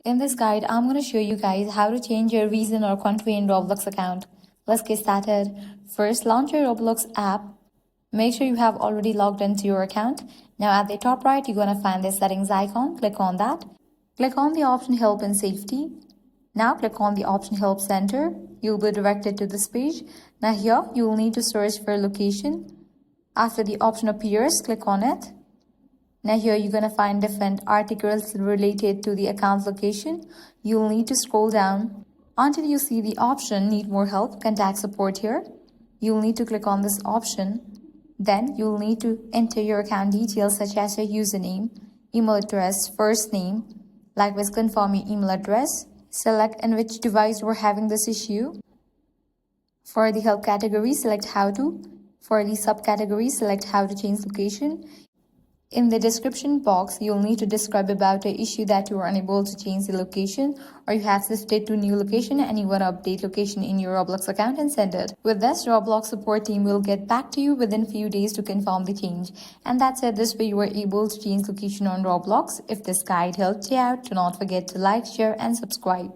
In this guide, I'm going to show you guys how to change your region or country in Roblox account. Let's get started. First, launch your Roblox app. Make sure you have already logged into your account. Now at the top right, you're going to find the settings icon. Click on that. Click on the option Help and Safety. Now click on the option Help Center. You'll be directed to this page. Now here, you will need to search for location. After the option appears, click on it. Now here you're going to find different articles related to the account location. You'll need to scroll down until you see the option Need More Help, Contact Support here. You'll need to click on this option. Then you'll need to enter your account details such as your username, email address, first name. Likewise, confirm your email address. Select in which device you're having this issue. For the help category, select How To. For the subcategory, select How to Change Location. In the description box, you'll need to describe about the issue that you are unable to change the location, or you have shifted to new location and you want to update location in your Roblox account and send it. With this, Roblox support team will get back to you within few days to confirm the change. And that's it. This way you were able to change location on Roblox. If this guide helped you out, do not forget to like, share and subscribe.